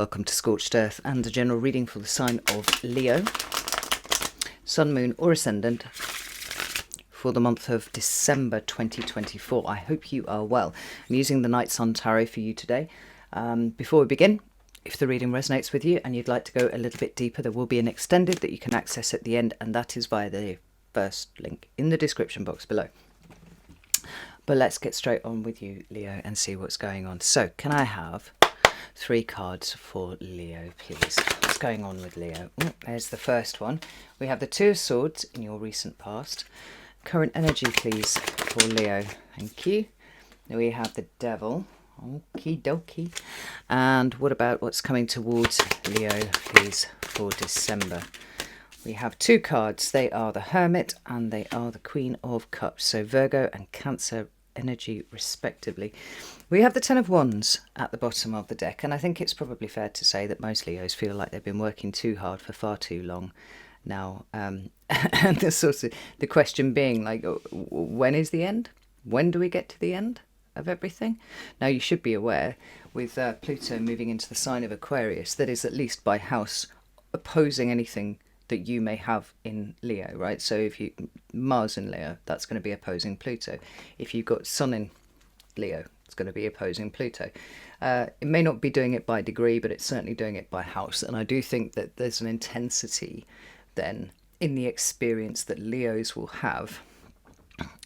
Welcome to Scorched Earth and a general reading for the sign of Leo, Sun, Moon or Ascendant for the month of December 2024. I hope you are well. I'm using the Night Sun Tarot for you today. Before we begin, if the reading resonates with you and you'd like to go a little bit deeper, there will be an extended that you can access at the end, and that is via the first link in the description box below. But let's get straight on with you, Leo, and see what's going on. So, can I have 3 cards for Leo, please? What's going on with Leo? Oh, there's the first one. We have the Two of Swords in your recent past. Current energy, please, for Leo. Thank you. Then we have the Devil. Okie dokie. And what about what's coming towards Leo, please, for December? We have 2 cards. They are the Hermit and they are the Queen of Cups. So Virgo and Cancer energy respectively. We have the Ten of Wands at the bottom of the deck, and I think it's probably fair to say that most Leos feel like they've been working too hard for far too long now. And the question being, like, when is the end? When do we get to the end of everything? Now, you should be aware, with Pluto moving into the sign of Aquarius, that is at least by house opposing anything that you may have in Leo, right? So if you Mars in Leo, that's going to be opposing Pluto. If you've got Sun in Leo, it's going to be opposing Pluto. It may not be doing it by degree, but it's certainly doing it by house. And I do think that there's an intensity then in the experience that Leos will have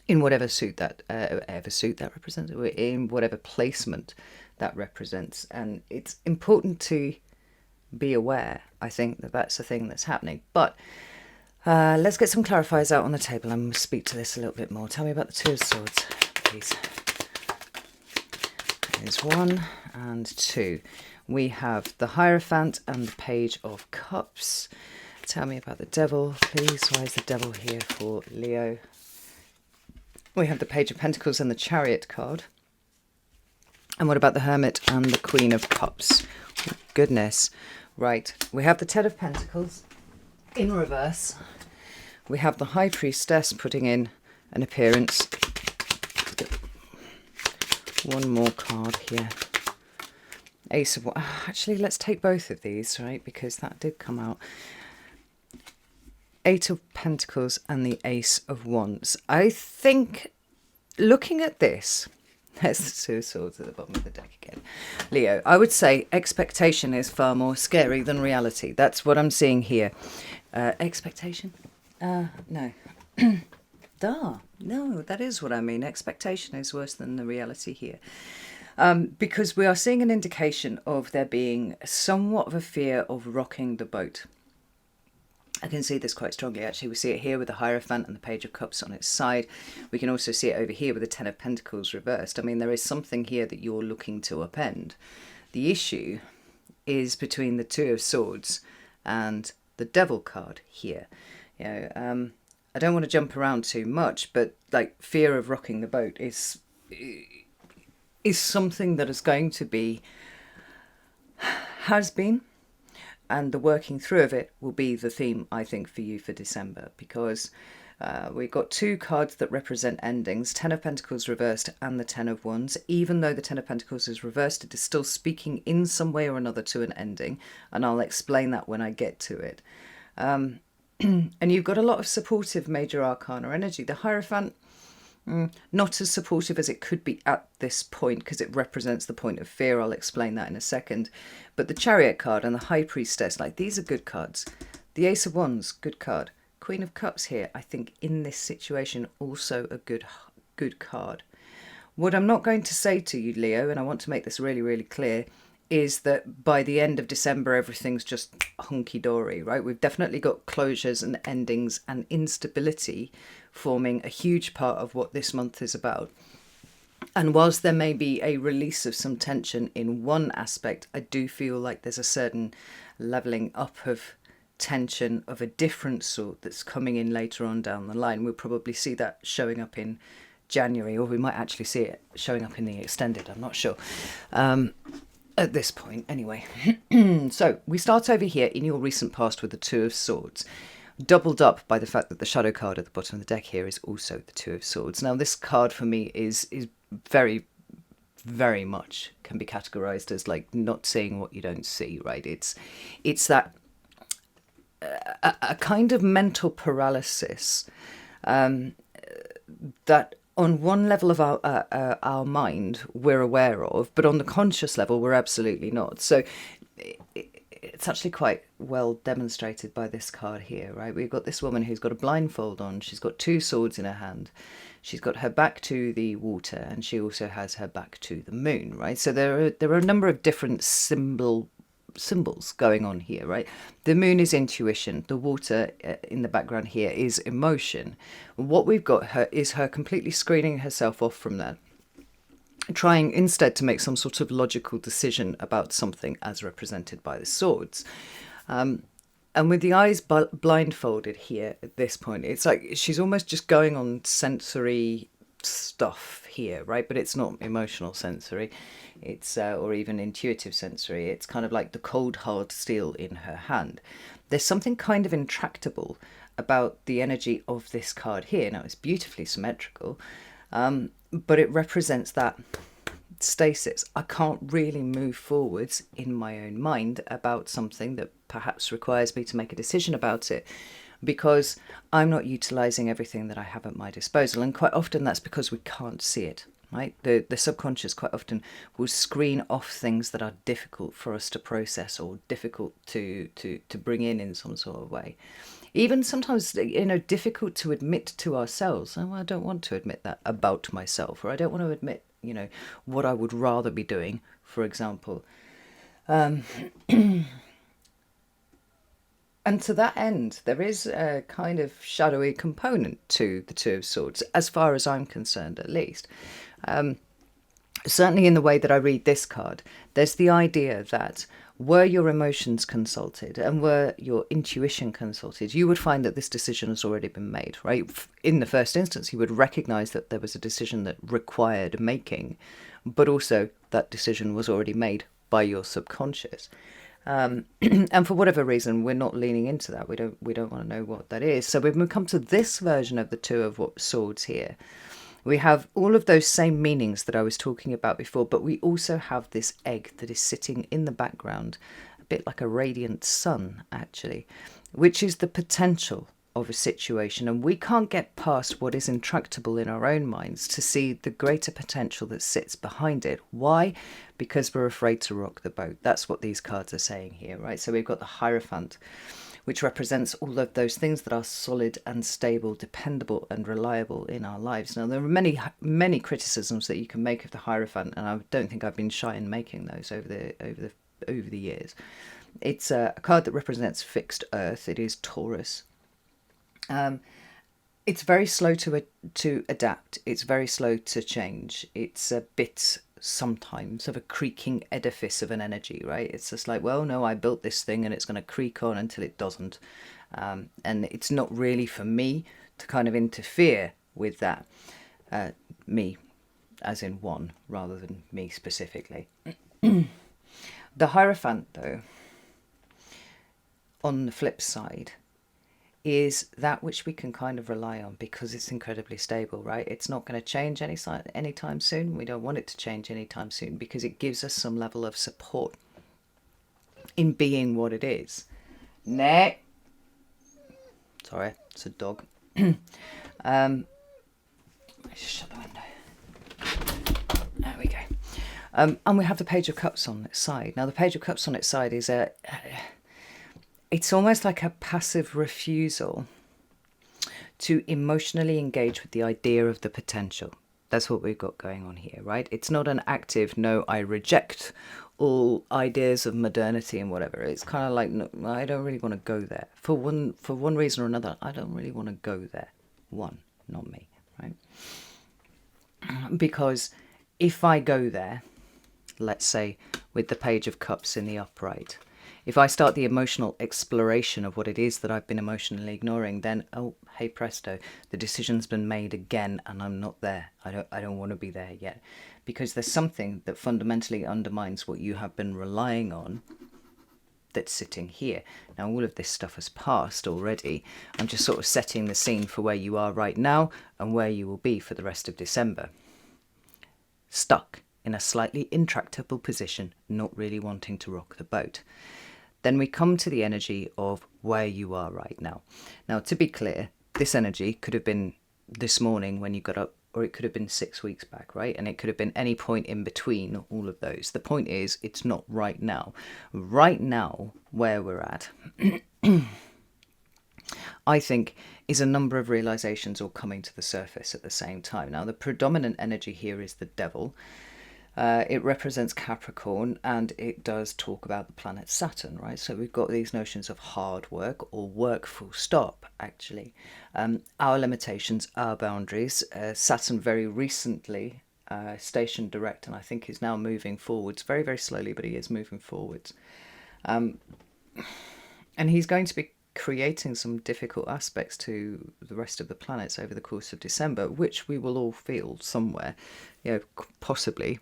in whatever suit that represents, in whatever placement that represents. And it's important to be aware, I think, that that's the thing that's happening. But let's get some clarifiers out on the table and we'll speak to this a little bit more. Tell me about the Two of Swords, please. There's 1 and 2. We have the Hierophant and the Page of Cups. Tell me about the Devil, please. Why is the Devil here for Leo? We have the Page of Pentacles and the Chariot card. And what about the Hermit and the Queen of Cups? Oh, goodness. Right, we have the Ten of Pentacles in reverse. We have the High Priestess putting in an appearance. One more card here. Ace of... Actually, let's take both of these, right? Because that did come out. 8 of Pentacles and the Ace of Wands. I think, looking at this... There's the Two of Swords at the bottom of the deck again. Leo, I would say expectation is far more scary than reality. That's what I'm seeing here. Expectation? No. No, that is what I mean. Expectation is worse than the reality here. Because we are seeing an indication of there being somewhat of a fear of rocking the boat. I can see this quite strongly, actually. We see it here with the Hierophant and the Page of Cups on its side. We can also see it over here with the Ten of Pentacles reversed. I mean, there is something here that you're looking to upend. The issue is between the Two of Swords and the Devil card here. You know, I don't want to jump around too much, but like fear of rocking the boat is something that is going to be, has been, and the working through of it will be the theme, I think, for you for December, because we've got 2 cards that represent endings, Ten of Pentacles reversed and the Ten of Wands. Even though the Ten of Pentacles is reversed, it is still speaking in some way or another to an ending, and I'll explain that when I get to it. And you've got a lot of supportive major arcana energy. The Hierophant, not as supportive as it could be at this point because it represents the point of fear. I'll explain that in a second. But the Chariot card and the High Priestess, like, these are good cards. The Ace of Wands, good card. Queen of Cups here, I think in this situation also a good card. What I'm not going to say to you, Leo, and I want to make this really, really clear, is that by the end of December everything's just hunky-dory, right? We've definitely got closures and endings and instability forming a huge part of what this month is about. And whilst there may be a release of some tension in one aspect, I do feel like there's a certain levelling up of tension of a different sort that's coming in later on down the line. We'll probably see that showing up in January, or we might actually see it showing up in the extended, I'm not sure. At this point, anyway. So we start over here in your recent past with the Two of Swords, doubled up by the fact that the shadow card at the bottom of the deck here is also the Two of Swords. Now, this card for me is very very much can be categorized as like not seeing what you don't see, right? It's that a kind of mental paralysis that on one level of our mind we're aware of, but on the conscious level we're absolutely not. So it's actually quite well demonstrated by this card here, right? We've got this woman who's got a blindfold on. She's got two swords in her hand. She's got her back to the water, and she also has her back to the moon, right? So there are a number of different symbols going on here, right? The moon is intuition. The water in the background here is emotion. What we've got her is her completely screening herself off from that, trying instead to make some sort of logical decision about something as represented by the swords. And with the eyes blindfolded here at this point, it's like she's almost just going on sensory stuff here, right? But it's not emotional sensory, it's or even intuitive sensory. It's kind of like the cold hard steel in her hand. There's something kind of intractable about the energy of this card here. Now, it's beautifully symmetrical, but it represents that stasis. I can't really move forwards in my own mind about something that perhaps requires me to make a decision about it, because I'm not utilizing everything that I have at my disposal. And quite often that's because we can't see it, right? The subconscious quite often will screen off things that are difficult for us to process or difficult to bring in some sort of way. Even sometimes, difficult to admit to ourselves. Oh, I don't want to admit that about myself, or I don't want to admit, what I would rather be doing, for example. And to that end, there is a kind of shadowy component to the Two of Swords, as far as I'm concerned, at least. Certainly in the way that I read this card, there's the idea that were your emotions consulted and were your intuition consulted, you would find that this decision has already been made, right? In the first instance, you would recognize that there was a decision that required making, but also that decision was already made by your subconscious. And for whatever reason, we're not leaning into that. We don't want to know what that is. So when we come to this version of the Two of Swords here, we have all of those same meanings that I was talking about before, but we also have this egg that is sitting in the background, a bit like a radiant sun, actually, which is the potential of a situation. And we can't get past what is intractable in our own minds to see the greater potential that sits behind it. Why? Because we're afraid to rock the boat. That's what these cards are saying here, right? So we've got the Hierophant, which represents all of those things that are solid and stable, dependable and reliable in our lives. Now, there are many criticisms that you can make of the Hierophant, and I don't think I've been shy in making those over the years. It's a card that represents fixed earth. It is Taurus. It's very slow to adapt. It's very slow to change. It's a bit sometimes of a creaking edifice of an energy, right? It's just like, well, no, I built this thing and it's going to creak on until it doesn't. And it's not really for me to kind of interfere with that. Me, as in one, rather than me specifically. The Hierophant, though, on the flip side, is that which we can kind of rely on because it's incredibly stable, right? It's not going to change anytime soon. We don't want it to change anytime soon because it gives us some level of support in being what it is. Sorry, it's a dog. Let's shut the window. There we go. And we have the Page of Cups on its side. Now, the Page of Cups on its side is it's almost like a passive refusal to emotionally engage with the idea of the potential. That's what we've got going on here, right? It's not an active, no, I reject all ideas of modernity and whatever. It's kind of like, no, I don't really want to go there. For one reason or another, I don't really want to go there. Not me, right? Because if I go there, let's say with the Page of Cups in the upright, if I start the emotional exploration of what it is that I've been emotionally ignoring, then, oh, hey presto, the decision's been made again and I'm not there. I don't want to be there yet. Because there's something that fundamentally undermines what you have been relying on that's sitting here. Now, all of this stuff has passed already. I'm just sort of setting the scene for where you are right now and where you will be for the rest of December. Stuck in a slightly intractable position, not really wanting to rock the boat. Then we come to the energy of where you are right now. Now, to be clear, this energy could have been this morning when you got up, or it could have been 6 weeks back, right? And it could have been any point in between all of those. The point is, it's not right now. Right now, where we're at, I think, is a number of realizations all coming to the surface at the same time. Now, the predominant energy here is the devil. It represents Capricorn, and it does talk about the planet Saturn, right? So we've got these notions of hard work, or work full stop, actually. Our limitations, our boundaries. Saturn very recently stationed direct, and I think is now moving forwards, very, very slowly, but he is moving forwards. And he's going to be creating some difficult aspects to the rest of the planets over the course of December, which we will all feel somewhere, possibly,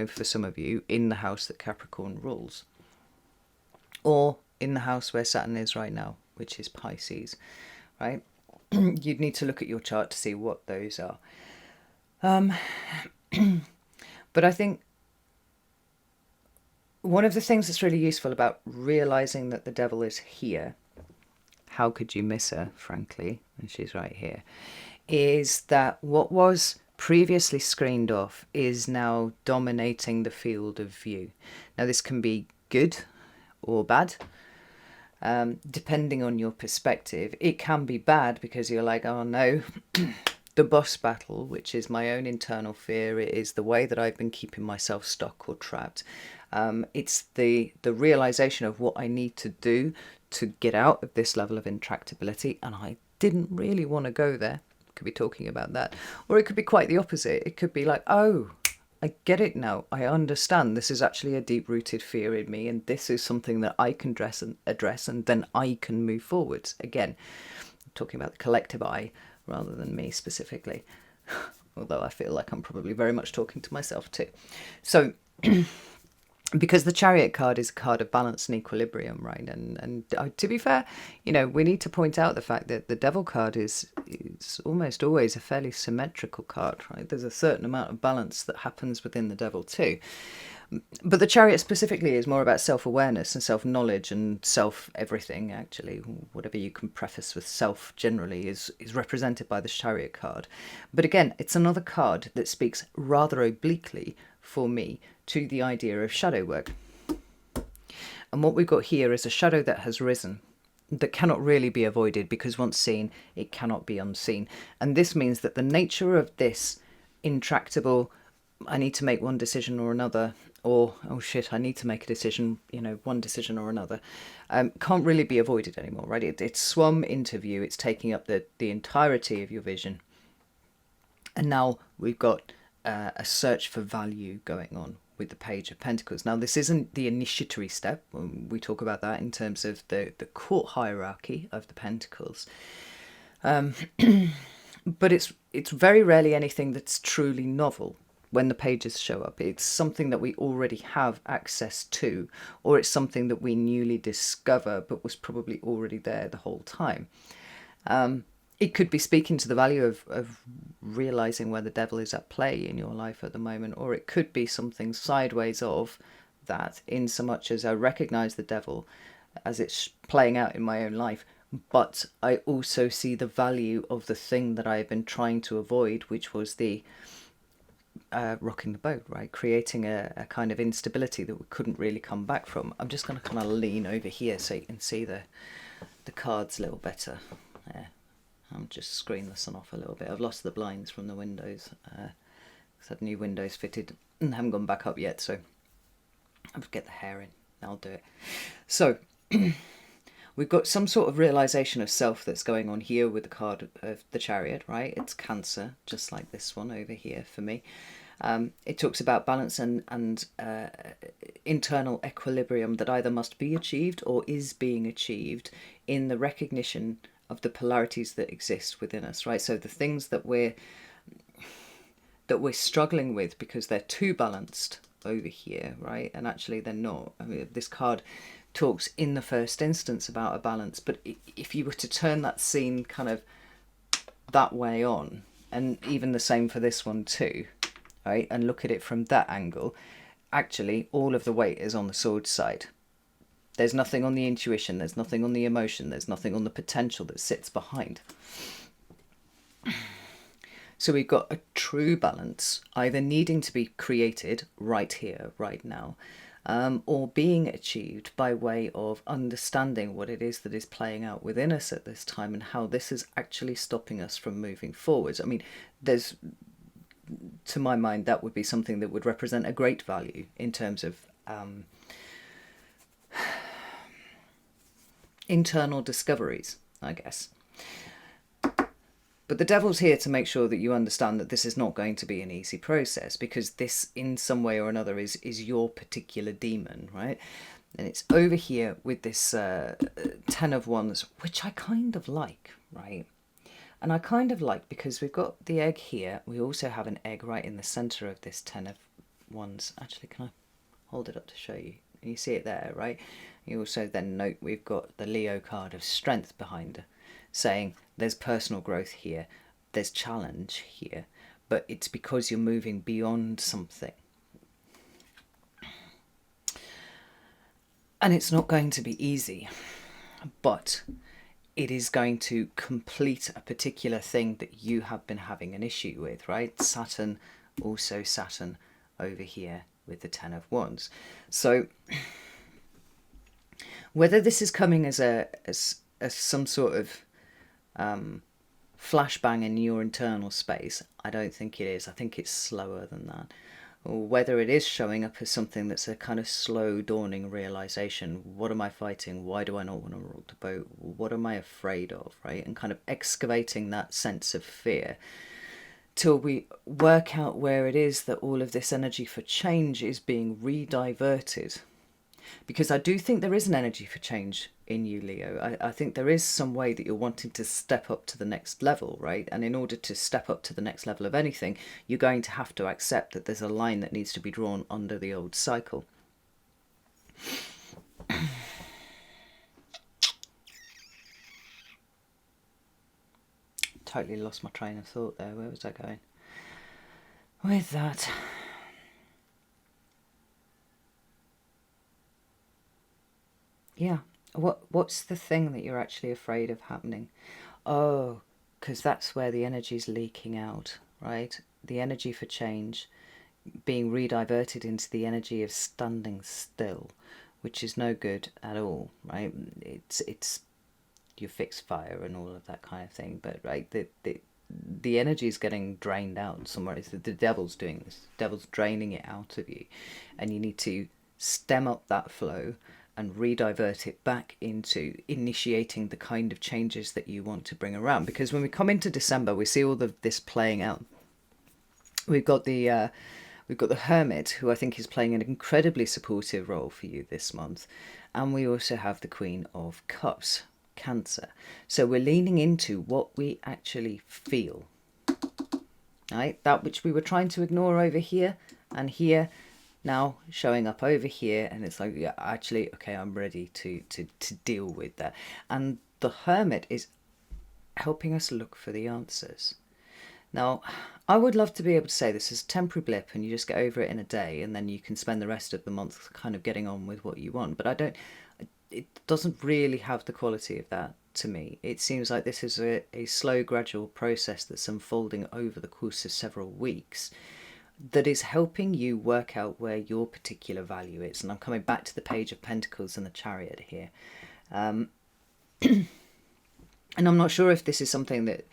for some of you, in the house that Capricorn rules, or in the house where Saturn is right now, which is Pisces, right? You'd need to look at your chart to see what those are. But I think one of the things that's really useful about realizing that the devil is here, how could you miss her, frankly, and she's right here, is that what was previously screened off is now dominating the field of view. Now, this can be good or bad, depending on your perspective. It can be bad because you're like, oh no, the boss battle, which is my own internal fear. It is the way that I've been keeping myself stuck or trapped. It's the realization of what I need to do to get out of this level of intractability, and I didn't really want to go there. Could be talking about that, or it could be quite the opposite. It could be like, oh, I get it now. I understand. This is actually a deep-rooted fear in me, and this is something that I can address, and then I can move forwards. Again, I'm talking about the collective I rather than me specifically, although I feel like I'm probably very much talking to myself too. So because the Chariot card is a card of balance and equilibrium, right? And to be fair, we need to point out the fact that the Devil card is almost always a fairly symmetrical card, right? There's a certain amount of balance that happens within the Devil too. But the Chariot specifically is more about self-awareness and self-knowledge and self-everything, actually. Whatever you can preface with self generally is represented by the Chariot card. But again, it's another card that speaks rather obliquely, for me, to the idea of shadow work. And what we've got here is a shadow that has risen, that cannot really be avoided, because once seen, it cannot be unseen. And this means that the nature of this intractable, I need to make one decision or another, or, oh shit, I need to make a decision, one decision or another, can't really be avoided anymore, right? It's swum into view, it's taking up the entirety of your vision. And now we've got a search for value going on with the Page of Pentacles. Now, this isn't the initiatory step. We talk about that in terms of the court hierarchy of the Pentacles. But it's very rarely anything that's truly novel when the pages show up. It's something that we already have access to, or it's something that we newly discover but was probably already there the whole time. It could be speaking to the value of realizing where the devil is at play in your life at the moment, or it could be something sideways of that, in so much as I recognize the devil as it's playing out in my own life, but I also see the value of the thing that I've been trying to avoid, which was the rocking the boat, right? Creating a kind of instability that we couldn't really come back from. I'm just going to kind of lean over here so you can see the cards a little better. Yeah. I'll just screen the sun off a little bit. I've lost the blinds from the windows. I've had new windows fitted and haven't gone back up yet, so I'll get the hair in. I'll do it. So we've got some sort of realization of self that's going on here with the card of the Chariot, right? It's Cancer, just like this one over here for me. It talks about balance and internal equilibrium that either must be achieved or is being achieved in the recognition of the polarities that exist within us, right? So the things that we're struggling with because they're too balanced over here, right? And actually they're not. I mean, this card talks in the first instance about a balance, but if you were to turn that scene kind of that way on, and even the same for this one too, right, and look at it from that angle, actually all of the weight is on the sword side. There's nothing on the intuition, there's nothing on the emotion, there's nothing on the potential that sits behind. So we've got a true balance, either needing to be created right here, right now, or being achieved by way of understanding what it is that is playing out within us at this time and how this is actually stopping us from moving forwards. I mean, there's, to my mind, that would be something that would represent a great value in terms of internal discoveries, I guess. But the devil's here to make sure that you understand that this is not going to be an easy process, because this, in some way or another, is your particular demon, right? And it's over here with this 10 of Wands, which I kind of like, right? And I kind of like because we've got the egg here. We also have an egg right in the centre of this 10 of Wands. Actually, can I hold it up to show you? You see it there, right? You also then note we've got the Leo card of strength behind her, saying there's personal growth here, there's challenge here, but it's because you're moving beyond something. And it's not going to be easy, but it is going to complete a particular thing that you have been having an issue with, right? Saturn, also Saturn over here with the 10 of Wands. So whether this is coming as some sort of flashbang in your internal space, I don't think it is. I think it's slower than that. Or whether it is showing up as something that's a kind of slow dawning realization. What am I fighting? Why do I not want to rock the boat? What am I afraid of, right? And kind of excavating that sense of fear till we work out where it is that all of this energy for change is being rediverted. Because I do think there is an energy for change in you, Leo. I think there is some way that you're wanting to step up to the next level, right? And in order to step up to the next level of anything, you're going to have to accept that there's a line that needs to be drawn under the old cycle. Totally lost my train of thought there. Where was I going with that? Yeah. What's the thing that you're actually afraid of happening? Oh, because that's where the energy's leaking out, right? The energy for change being rediverted into the energy of standing still, which is no good at all, right? It's your fixed fire and all of that kind of thing, but right, the energy is getting drained out somewhere. It's the devil's doing this. The devil's draining it out of you, and you need to stem up that flow and redivert it back into initiating the kind of changes that you want to bring around. Because when we come into December, we see all of this playing out. We've got the Hermit, who I think is playing an incredibly supportive role for you this month, and we also have the Queen of Cups, Cancer. So we're leaning into what we actually feel, right? That which we were trying to ignore over here and here, now showing up over here, and it's like, yeah, actually, okay, I'm ready to deal with that. And the Hermit is helping us look for the answers. Now, I would love to be able to say this is a temporary blip and you just get over it in a day, and then you can spend the rest of the month kind of getting on with what you want. But it doesn't really have the quality of that to me. It seems like this is a slow, gradual process that's unfolding over the course of several weeks, that is helping you work out where your particular value is. And I'm coming back to the Page of Pentacles and the Chariot here. And I'm not sure if this is something that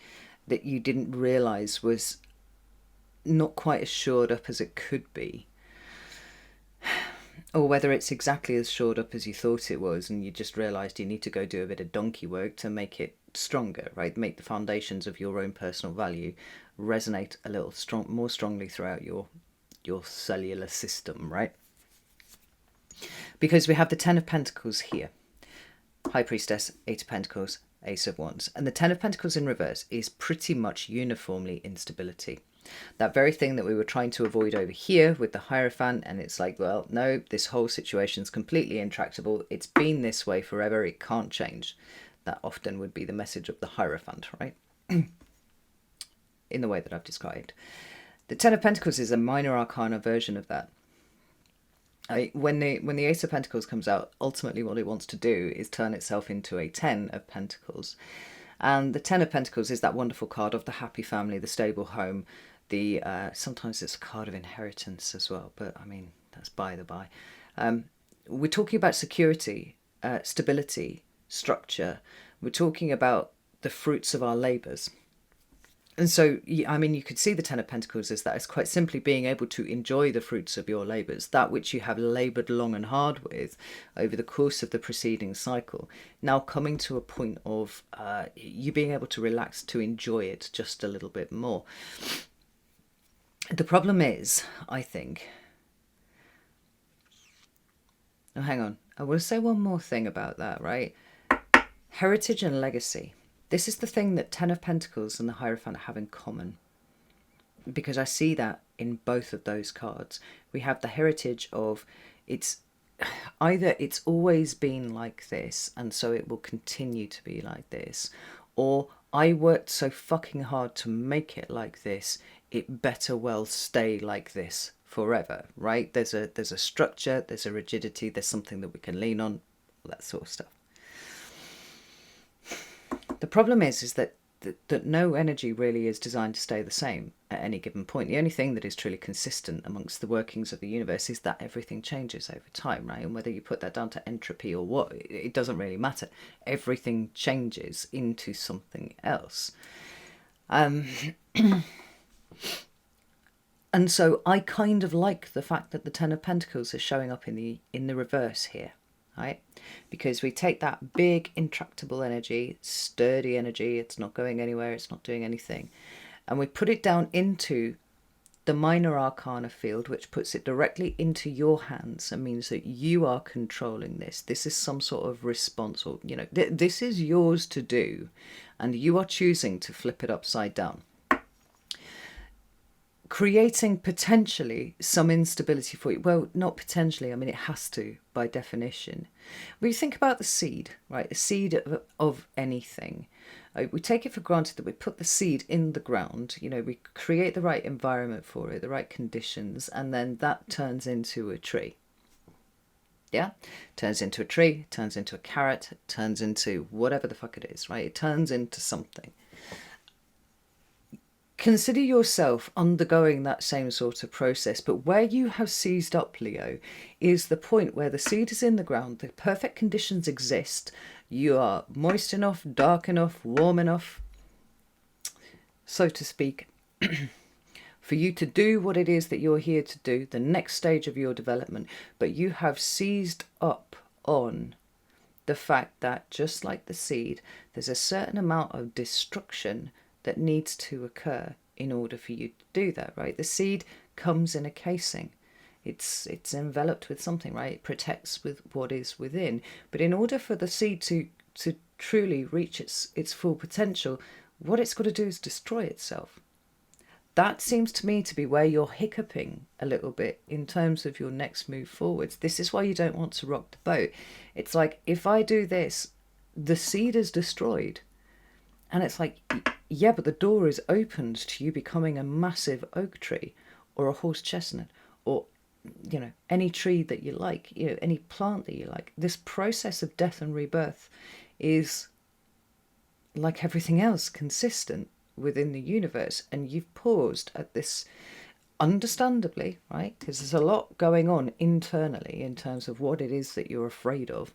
you didn't realise was not quite as shored up as it could be, or whether it's exactly as shored up as you thought it was, and you just realised you need to go do a bit of donkey work to make it stronger, right? Make the foundations of your own personal value resonate a little more strongly throughout your cellular system, right? Because we have the 10 of Pentacles here, High Priestess, 8 of Pentacles, Ace of Wands, and the 10 of Pentacles in reverse is pretty much uniformly instability. That very thing that we were trying to avoid over here with the Hierophant, and it's like, well, no, this whole situation's completely intractable. It's been this way forever. It can't change. That often would be the message of the Hierophant, right? In the way that I've described. The Ten of Pentacles is a minor arcana version of that. When the Ace of Pentacles comes out, ultimately what it wants to do is turn itself into a Ten of Pentacles. And the Ten of Pentacles is that wonderful card of the happy family, the stable home. The sometimes it's a card of inheritance as well, but I mean, that's by the by. We're talking about security, stability, structure. We're talking about the fruits of our labours. And so, I mean, you could see the Ten of Pentacles as that. It's quite simply being able to enjoy the fruits of your labours, that which you have laboured long and hard with over the course of the preceding cycle, now coming to a point of you being able to relax, to enjoy it just a little bit more. The problem is, I think... Oh, hang on. I will say one more thing about that, right? Heritage and legacy. This is the thing that Ten of Pentacles and the Hierophant have in common, because I see that in both of those cards. We have the heritage of it's either it's always been like this and so it will continue to be like this, or I worked so fucking hard to make it like this, it better well stay like this forever, right? There's a structure, there's a rigidity, there's something that we can lean on, all that sort of stuff. The problem is that no energy really is designed to stay the same at any given point. The only thing that is truly consistent amongst the workings of the universe is that everything changes over time, right? And whether you put that down to entropy or what, it doesn't really matter. Everything changes into something else. And so I kind of like the fact that the Ten of Pentacles is showing up in the reverse here. Right? Because we take that big intractable energy, sturdy energy, it's not going anywhere, it's not doing anything, and we put it down into the minor arcana field, which puts it directly into your hands and means that you are controlling this. This is some sort of response, or this is yours to do, and you are choosing to flip it upside down, creating potentially some instability for you. Well, not potentially, I mean it has to by definition. When you think about the seed, right, the seed of anything, we take it for granted that we put the seed in the ground, we create the right environment for it, the right conditions, and then that turns into a tree. Yeah, turns into a tree, turns into a carrot, turns into whatever the fuck it is, right? It turns into something. Consider yourself undergoing that same sort of process, but where you have seized up, Leo, is the point where the seed is in the ground, the perfect conditions exist, you are moist enough, dark enough, warm enough, so to speak, for you to do what it is that you're here to do, the next stage of your development, but you have seized up on the fact that, just like the seed, there's a certain amount of destruction that needs to occur in order for you to do that, right? The seed comes in a casing. It's enveloped with something, right? It protects with what is within. But in order for the seed to truly reach its full potential, what it's got to do is destroy itself. That seems to me to be where you're hiccuping a little bit in terms of your next move forwards. This is why you don't want to rock the boat. It's like, if I do this, the seed is destroyed. And it's like, yeah, but the door is opened to you becoming a massive oak tree or a horse chestnut or, any tree that you like, any plant that you like. This process of death and rebirth is, like everything else, consistent within the universe. And you've paused at this, understandably, right? Because there's a lot going on internally in terms of what it is that you're afraid of.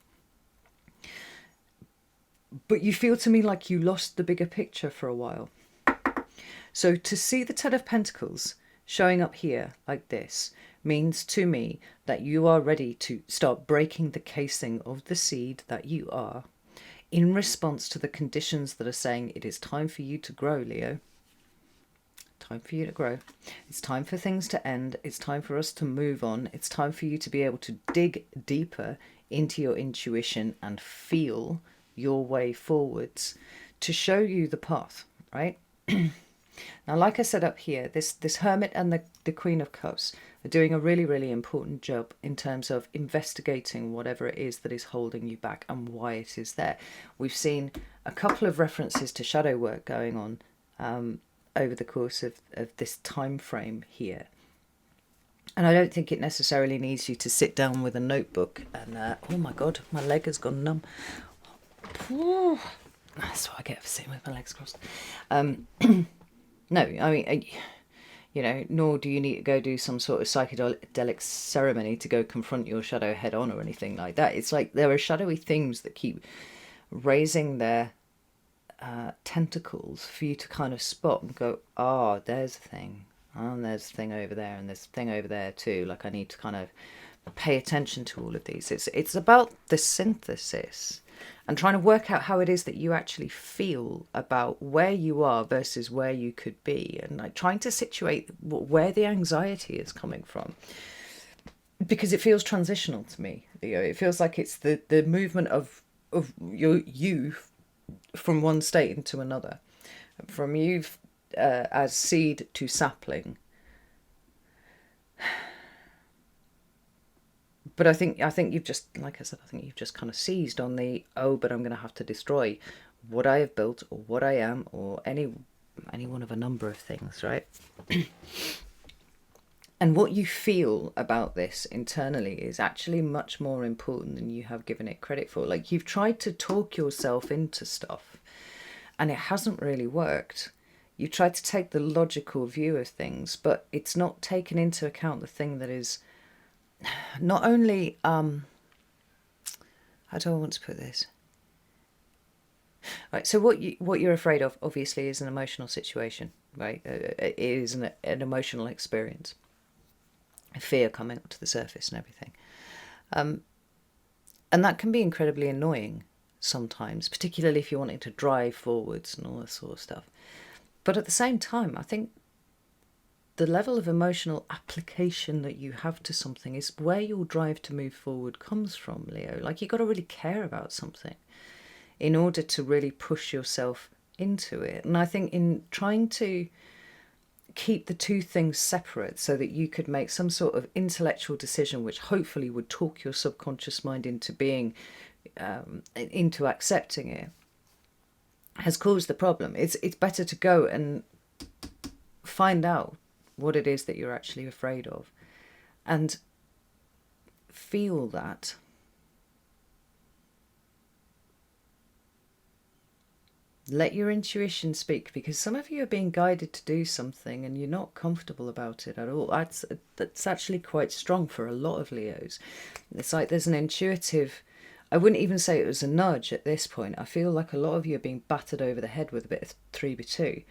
But you feel to me like you lost the bigger picture for a while. So to see the Ten of Pentacles showing up here like this means to me that you are ready to start breaking the casing of the seed that you are, in response to the conditions that are saying it is time for you to grow, Leo. Time for you to grow. It's time for things to end. It's time for us to move on. It's time for you to be able to dig deeper into your intuition and feel your way forwards to show you the path, right? Now, like I said up here, this Hermit and the Queen of Cups are doing a really, really important job in terms of investigating whatever it is that is holding you back and why it is there. We've seen a couple of references to shadow work going on over the course of this time frame here. And I don't think it necessarily needs you to sit down with a notebook and, oh my God, my leg has gone numb. That's what I get for sitting with my legs crossed. No, I mean, you know, nor do you need to go do some sort of psychedelic ceremony to go confront your shadow head on or anything like that. It's like there are shadowy things that keep raising their tentacles for you to kind of spot and go, oh, there's a thing. Oh, and there's a thing over there, and there's a thing over there too. Like, I need to kind of pay attention to all of these. It's about the synthesis and trying to work out how it is that you actually feel about where you are versus where you could be, and like trying to situate where the anxiety is coming from, because it feels transitional to me. You know, it feels like it's the movement of you from one state into another, from you as seed to sapling. But I think you've just, like I said, I think you've just kind of seized on the, oh, but I'm going to have to destroy what I have built or what I am or any one of a number of things, right? And what you feel about this internally is actually much more important than you have given it credit for. Like, you've tried to talk yourself into stuff and it hasn't really worked. You tried to take the logical view of things, but it's not taken into account the thing that is not only, how do I want to put this? Right, so what you're afraid of, obviously, is an emotional situation, right? It is an emotional experience. Fear coming up to the surface and everything. And that can be incredibly annoying sometimes, particularly if you're wanting to drive forwards and all that sort of stuff. But at the same time, I think the level of emotional application that you have to something is where your drive to move forward comes from, Leo. Like, you've got to really care about something in order to really push yourself into it. And I think in trying to keep the two things separate so that you could make some sort of intellectual decision which hopefully would talk your subconscious mind into being, into accepting it, has caused the problem. It's better to go and find out what it is that you're actually afraid of and feel that. Let your intuition speak, because some of you are being guided to do something and you're not comfortable about it at all. That's actually quite strong for a lot of Leos. It's like there's an intuitive, I wouldn't even say it was a nudge at this point. I feel like a lot of you are being battered over the head with a bit of 3x2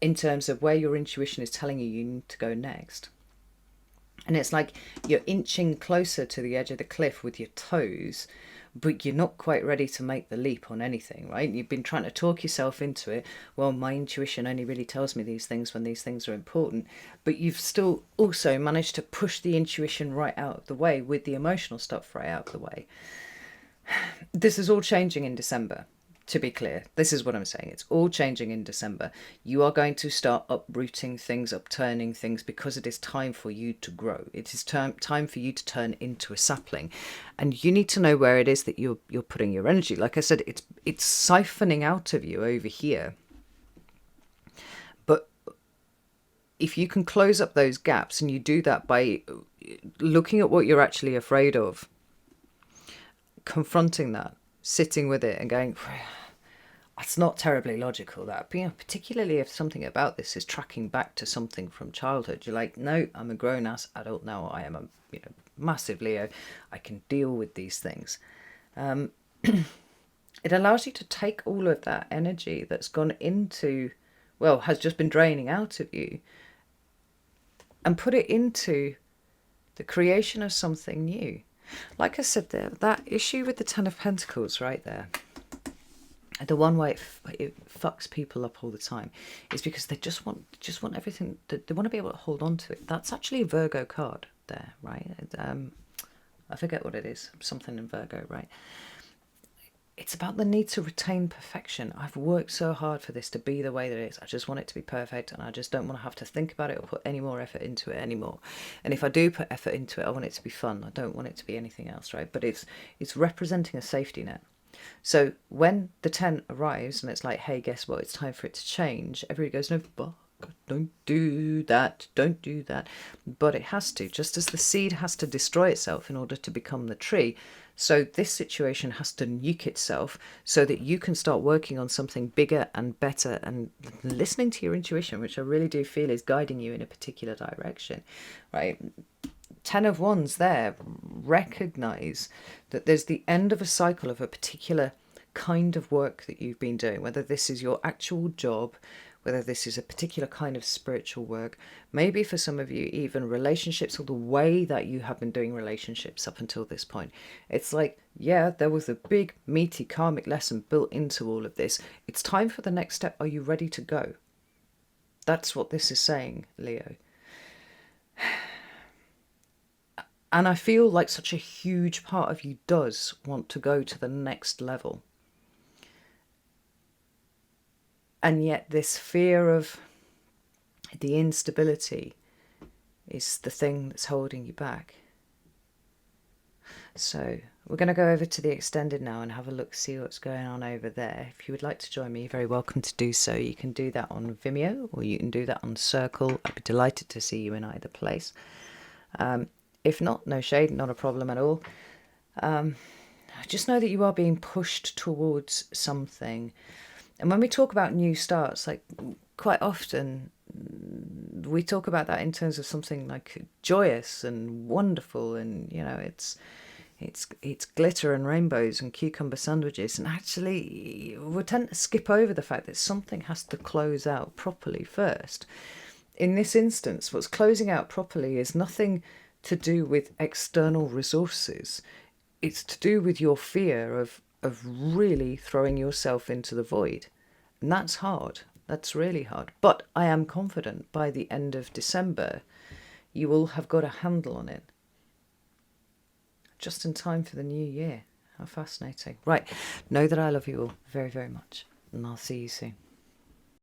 in terms of where your intuition is telling you need to go next. And it's like you're inching closer to the edge of the cliff with your toes, but you're not quite ready to make the leap on anything, right? You've been trying to talk yourself into it. Well, my intuition only really tells me these things when these things are important. But you've still also managed to push the intuition right out of the way with the emotional stuff right out of the way. This is all changing in December, to be clear. This is what I'm saying. It's all changing in December. You are going to start uprooting things, upturning things, because it is time for you to grow. It is time for you to turn into a sapling. And you need to know where it is that you're putting your energy. Like I said, it's siphoning out of you over here. But if you can close up those gaps, and you do that by looking at what you're actually afraid of, confronting that, sitting with it and going, it's not terribly logical, that. But, you know, particularly if something about this is tracking back to something from childhood, you're like, no, I'm a grown-ass adult now. I am a massive Leo. I can deal with these things. It allows you to take all of that energy that's gone into, well, has just been draining out of you, and put it into the creation of something new. Like I said there, that issue with the Ten of Pentacles right there, the one way it fucks people up all the time, is because they just want everything. They want to be able to hold on to it. That's actually a Virgo card there, right? I forget what it is. Something in Virgo, right? It's about the need to retain perfection. I've worked so hard for this to be the way that it is. I just want it to be perfect, and I just don't want to have to think about it or put any more effort into it anymore. And if I do put effort into it, I want it to be fun. I don't want it to be anything else, right? But it's representing a safety net. So when the 10 arrives and it's like, hey, guess what? It's time for it to change. Everybody goes, no, but God, don't do that, don't do that. But it has to, just as the seed has to destroy itself in order to become the tree. So this situation has to nuke itself so that you can start working on something bigger and better and listening to your intuition, which I really do feel is guiding you in a particular direction, right? 10 of Wands there, recognize that there's the end of a cycle of a particular kind of work that you've been doing, whether this is your actual job, whether this is a particular kind of spiritual work, maybe for some of you even relationships, or the way that you have been doing relationships up until this point. It's like, yeah, there was a big meaty karmic lesson built into all of this. It's time for the next step. Are you ready to go? That's what this is saying, Leo. And I feel like such a huge part of you does want to go to the next level. And yet this fear of the instability is the thing that's holding you back. So we're going to go over to the extended now and have a look, see what's going on over there. If you would like to join me, you're very welcome to do so. You can do that on Vimeo, or you can do that on Circle. I'd be delighted to see you in either place. If not, no shade, not a problem at all. Just know that you are being pushed towards something. And when we talk about new starts, like quite often we talk about that in terms of something like joyous and wonderful, and you know, it's glitter and rainbows and cucumber sandwiches, and actually we tend to skip over the fact that something has to close out properly first. In this instance, what's closing out properly is nothing to do with external resources. It's to do with your fear of really throwing yourself into the void. And that's hard. That's really hard. But I am confident by the end of December, you will have got a handle on it. Just in time for the new year. How fascinating. Right. Know that I love you all very, very much. And I'll see you soon.